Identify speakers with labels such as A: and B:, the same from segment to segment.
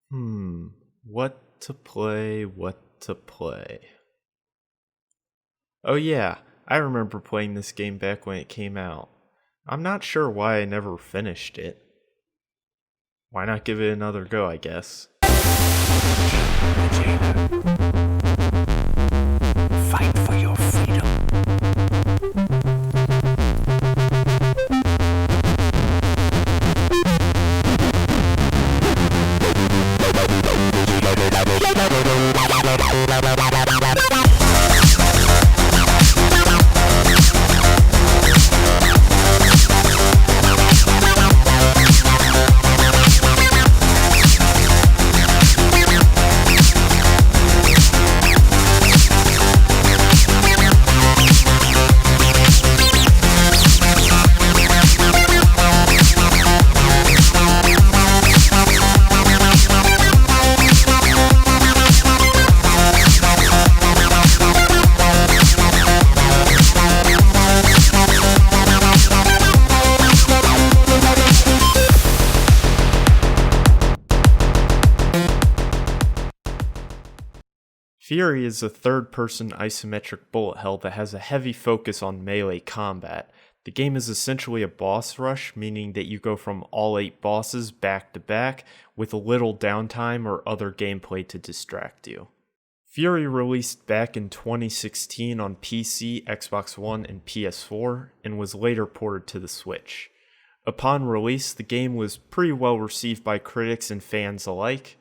A: What to play, what to play. Oh yeah, I remember playing this game back when it came out. I'm not sure why I never finished it. Why not give it another go, I guess.
B: Fight for your freedom.
A: Furi is a third-person isometric bullet hell that has a heavy focus on melee combat. The game is essentially a boss rush, meaning that you go from all 8 bosses back to back with a little downtime or other gameplay to distract you. Furi released back in 2016 on PC, Xbox One, and PS4, and was later ported to the Switch. Upon release, the game was pretty well received by critics and fans alike.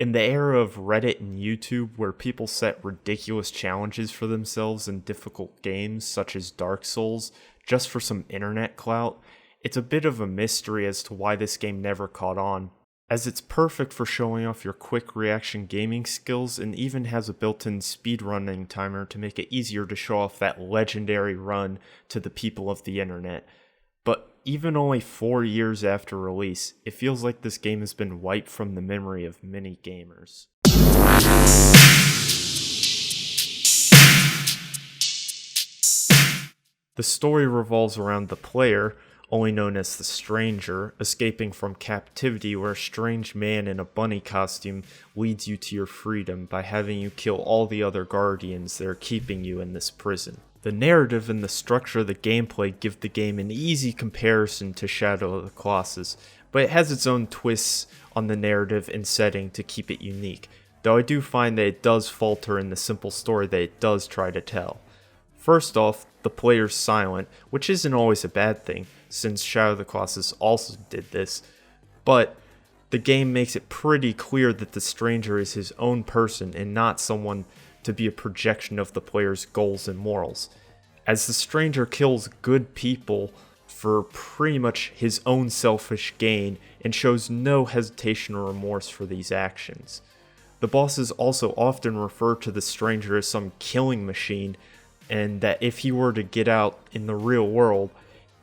A: In the era of Reddit and YouTube, where people set ridiculous challenges for themselves in difficult games such as Dark Souls just for some internet clout, it's a bit of a mystery as to why this game never caught on, as it's perfect for showing off your quick reaction gaming skills and even has a built-in speedrunning timer to make it easier to show off that legendary run to the people of the internet. But even only 4 years after release, it feels like this game has been wiped from the memory of many gamers. The story revolves around the player, only known as the Stranger, escaping from captivity where a strange man in a bunny costume leads you to your freedom by having you kill all the other guardians that are keeping you in this prison. The narrative and the structure of the gameplay give the game an easy comparison to Shadow of the Colossus, but it has its own twists on the narrative and setting to keep it unique, though I do find that it does falter in the simple story that it does try to tell. First off, the player's silent, which isn't always a bad thing, since Shadow of the Colossus also did this, but the game makes it pretty clear that the Stranger is his own person and not someone to be a projection of the player's goals and morals, as the Stranger kills good people for pretty much his own selfish gain and shows no hesitation or remorse for these actions. The bosses also often refer to the Stranger as some killing machine, and that if he were to get out in the real world,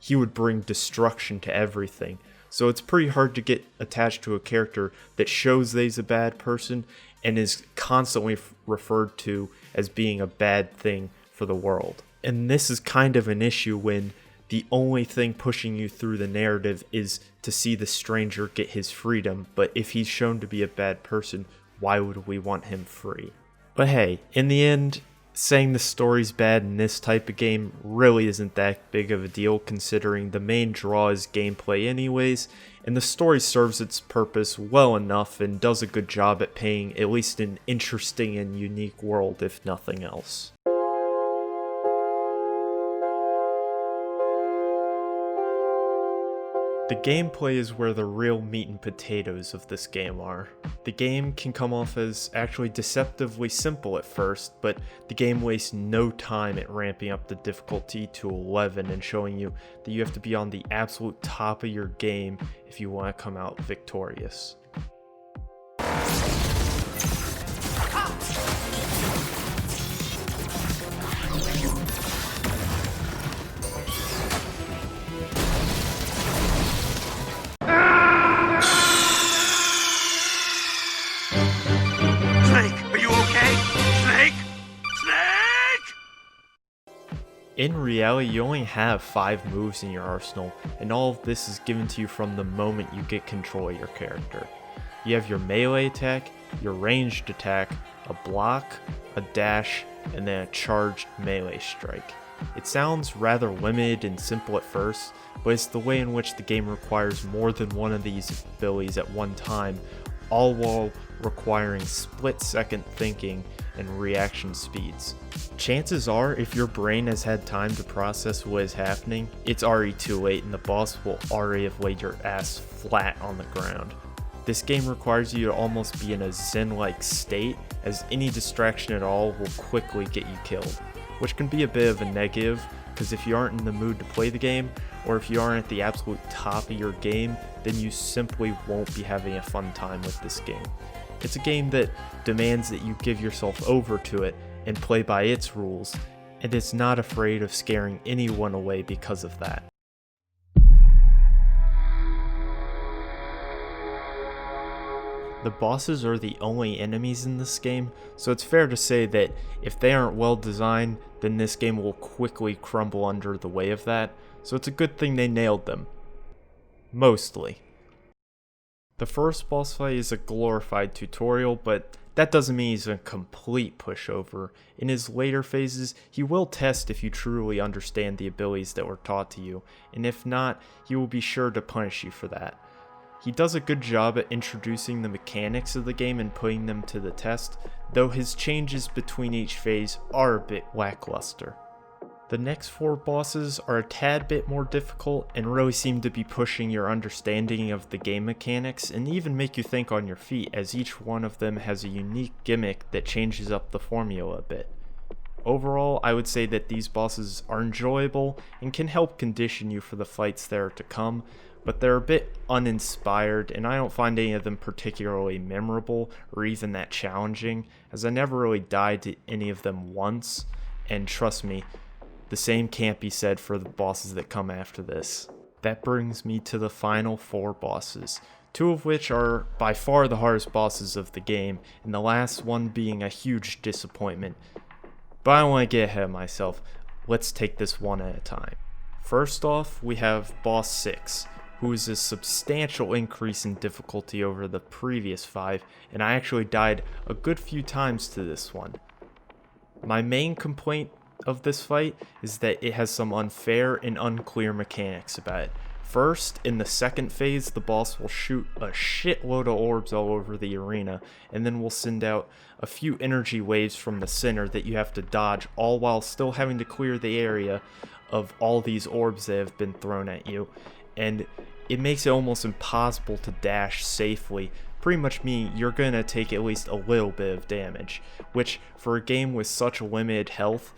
A: he would bring destruction to everything. So it's pretty hard to get attached to a character that shows that he's a bad person and is constantly referred to as being a bad thing for the world. And this is kind of an issue when the only thing pushing you through the narrative is to see the Stranger get his freedom, but if he's shown to be a bad person, why would we want him free? But hey, in the end, saying the story's bad in this type of game really isn't that big of a deal, considering the main draw is gameplay anyways, and the story serves its purpose well enough and does a good job at painting at least an interesting and unique world, if nothing else. The gameplay is where the real meat and potatoes of this game are. The game can come off as actually deceptively simple at first, but the game wastes no time at ramping up the difficulty to 11 and showing you that you have to be on the absolute top of your game if you want to come out victorious. In reality, you only have 5 moves in your arsenal, and all of this is given to you from the moment you get control of your character. You have your melee attack, your ranged attack, a block, a dash, and then a charged melee strike. It sounds rather limited and simple at first, but it's the way in which the game requires more than one of these abilities at one time, all while requiring split-second thinking and reaction speeds. Chances are, if your brain has had time to process what is happening, it's already too late and the boss will already have laid your ass flat on the ground. This game requires you to almost be in a zen-like state, as any distraction at all will quickly get you killed, which can be a bit of a negative, because if you aren't in the mood to play the game, or if you aren't at the absolute top of your game, then you simply won't be having a fun time with this game. It's a game that demands that you give yourself over to it and play by its rules, and it's not afraid of scaring anyone away because of that. The bosses are the only enemies in this game, so it's fair to say that if they aren't well designed, then this game will quickly crumble under the weight of that, so it's a good thing they nailed them. Mostly. The first boss fight is a glorified tutorial, but that doesn't mean he's a complete pushover. In his later phases, he will test if you truly understand the abilities that were taught to you, and if not, he will be sure to punish you for that. He does a good job at introducing the mechanics of the game and putting them to the test, though his changes between each phase are a bit lackluster. The next 4 bosses are a tad bit more difficult and really seem to be pushing your understanding of the game mechanics and even make you think on your feet, as each one of them has a unique gimmick that changes up the formula a bit. Overall, I would say that these bosses are enjoyable and can help condition you for the fights that are to come, but they're a bit uninspired, and I don't find any of them particularly memorable or even that challenging, as I never really died to any of them once, and trust me, the same can't be said for the bosses that come after this. That brings me to the final 4 bosses, 2 of which are by far the hardest bosses of the game, and the last one being a huge disappointment. But I don't want to get ahead of myself, let's take this one at a time. First off, we have Boss 6, who is a substantial increase in difficulty over the previous 5, and I actually died a good few times to this one. My main complaint of this fight is that it has some unfair and unclear mechanics about it. First, in the second phase, the boss will shoot a shitload of orbs all over the arena, and then will send out a few energy waves from the center that you have to dodge, all while still having to clear the area of all these orbs that have been thrown at you. And it makes it almost impossible to dash safely, pretty much meaning you're going to take at least a little bit of damage, which for a game with such limited health,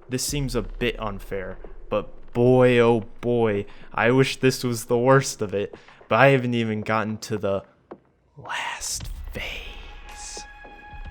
A: this seems a bit unfair, but boy oh boy, I wish this was the worst of it, but I haven't even gotten to the last phase.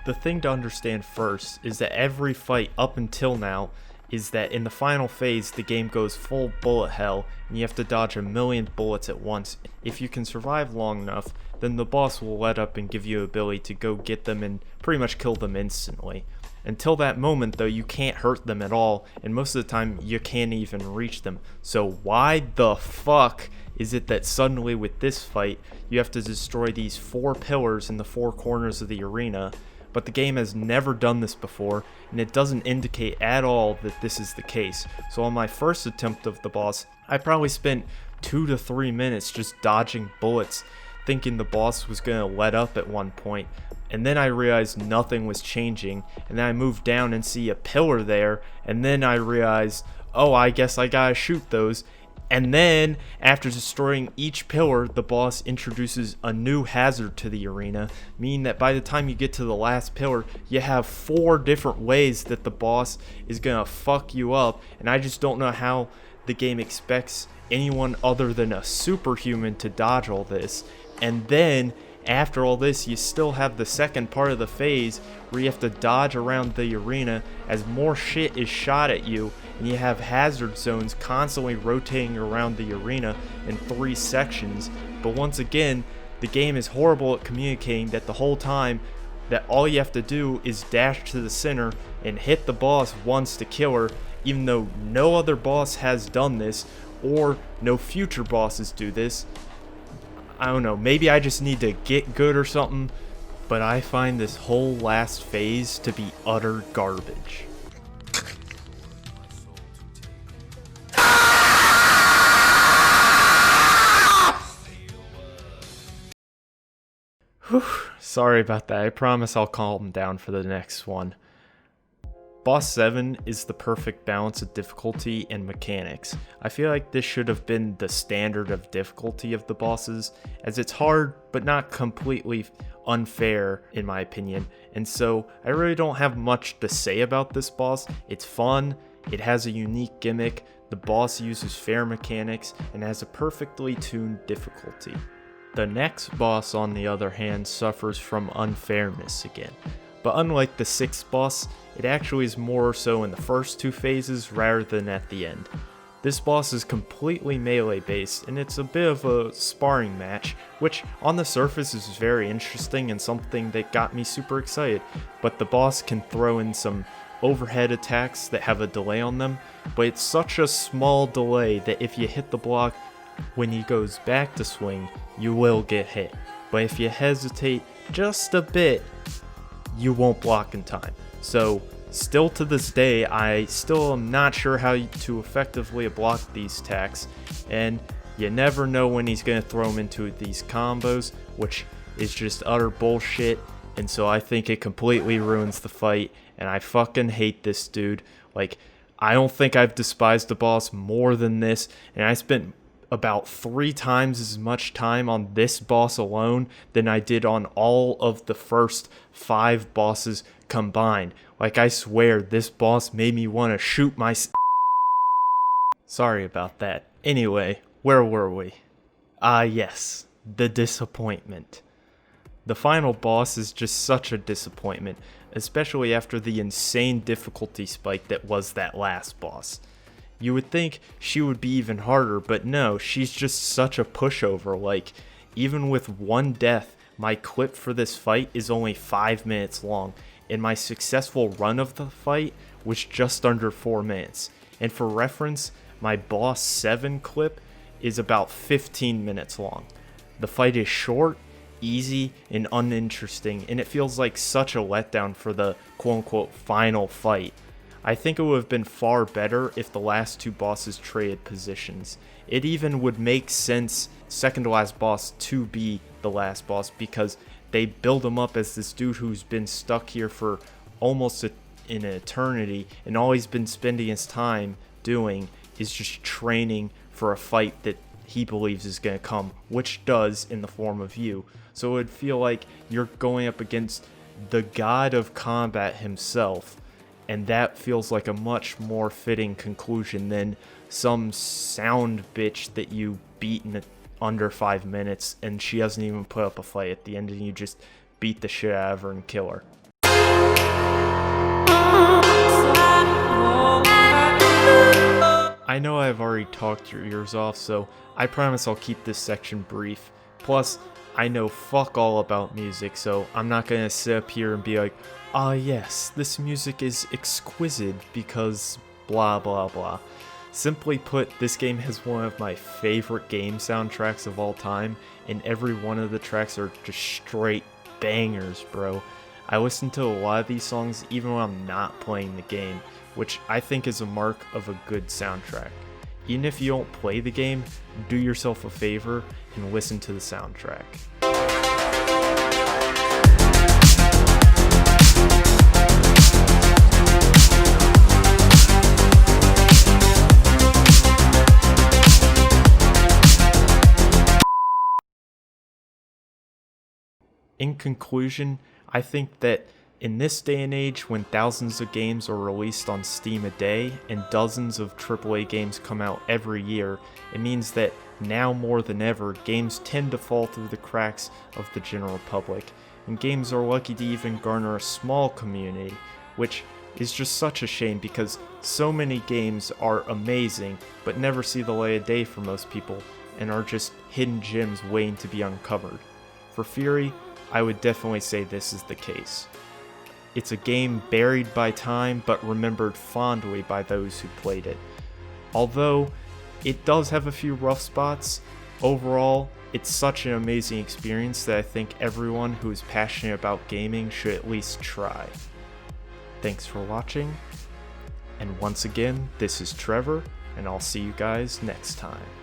A: The thing to understand first is that every fight up until now is that in the final phase the game goes full bullet hell and you have to dodge a million bullets at once. If you can survive long enough, then the boss will let up and give you the ability to go get them and pretty much kill them instantly. Until that moment though, you can't hurt them at all, and most of the time you can't even reach them. So why the fuck is it that suddenly with this fight you have to destroy these 4 pillars in the 4 corners of the arena? But the game has never done this before, and it doesn't indicate at all that this is the case. So on my first attempt of the boss, I probably spent 2 to 3 minutes just dodging bullets, thinking the boss was going to let up at one point. And then I realized nothing was changing, and then I moved down and see a pillar there, and then I realized, oh, I guess I gotta shoot those. And then, after destroying each pillar, the boss introduces a new hazard to the arena, meaning that by the time you get to the last pillar, you have 4 different ways that the boss is gonna fuck you up, and I just don't know how the game expects anyone other than a superhuman to dodge all this. And then, after all this, you still have the second part of the phase where you have to dodge around the arena as more shit is shot at you, and you have hazard zones constantly rotating around the arena in 3 sections. But once again, the game is horrible at communicating that the whole time that all you have to do is dash to the center and hit the boss once to kill her, even though no other boss has done this or no future bosses do this. I don't know, maybe I just need to get good or something, but I find this whole last phase to be utter garbage. Whew, sorry about that. I promise I'll calm down for the next one. Boss 7 is the perfect balance of difficulty and mechanics. I feel like this should have been the standard of difficulty of the bosses, as it's hard but not completely unfair in my opinion, and so I really don't have much to say about this boss. It's fun, it has a unique gimmick, the boss uses fair mechanics, and has a perfectly tuned difficulty. The next boss, on the other hand, suffers from unfairness again. But unlike the 6th boss, it actually is more so in the first 2 phases rather than at the end. This boss is completely melee based, and it's a bit of a sparring match, which on the surface is very interesting and something that got me super excited, but the boss can throw in some overhead attacks that have a delay on them, but it's such a small delay that if you hit the block when he goes back to swing, you will get hit. But if you hesitate just a bit, you won't block in time. So still to this day, I still am not sure how to effectively block these attacks, and you never know when he's going to throw them into these combos, which is just utter bullshit, and so I think it completely ruins the fight, and I fucking hate this dude. Like, I don't think I've despised the boss more than this, and I spent about 3 times as much time on this boss alone than I did on all of the first 5 bosses combined. Like, I swear this boss made me want to shoot my Sorry about that. Anyway, where were we? Yes, the disappointment. The final boss is just such a disappointment, especially after the insane difficulty spike that was that last boss. You would think she would be even harder, but no, she's just such a pushover. Like, even with 1 death, my clip for this fight is only 5 minutes long, and my successful run of the fight was just under 4 minutes. And for reference, my boss 7 clip is about 15 minutes long. The fight is short, easy, and uninteresting, and it feels like such a letdown for the quote-unquote final fight. I think it would have been far better if the last 2 bosses traded positions. It even would make sense second to last boss to be the last boss, because they build him up as this dude who's been stuck here for almost an eternity, and all he's been spending his time doing is just training for a fight that he believes is going to come, which does in the form of you. So it would feel like you're going up against the god of combat himself, and that feels like a much more fitting conclusion than some sound bitch that you beat in under 5 minutes and she doesn't even put up a fight at the end and you just beat the shit out of her and kill her. I know I've already talked your ears off, so I promise I'll keep this section brief. Plus, I know fuck all about music, so I'm not gonna sit up here and be like, ah yes, this music is exquisite because blah blah blah. Simply put, this game has one of my favorite game soundtracks of all time, and every one of the tracks are just straight bangers, bro. I listen to a lot of these songs even when I'm not playing the game, which I think is a mark of a good soundtrack. Even if you don't play the game, do yourself a favor and listen to the soundtrack. In conclusion, I think that in this day and age, when thousands of games are released on Steam a day and dozens of AAA games come out every year, it means that now more than ever, games tend to fall through the cracks of the general public, and games are lucky to even garner a small community, which is just such a shame because so many games are amazing but never see the light of day for most people and are just hidden gems waiting to be uncovered. For Furi, I would definitely say this is the case. It's a game buried by time, but remembered fondly by those who played it. Although it does have a few rough spots, overall, It's such an amazing experience that I think everyone who is passionate about gaming should at least try. Thanks for watching, and once again, this is Trevor, and I'll see you guys next time.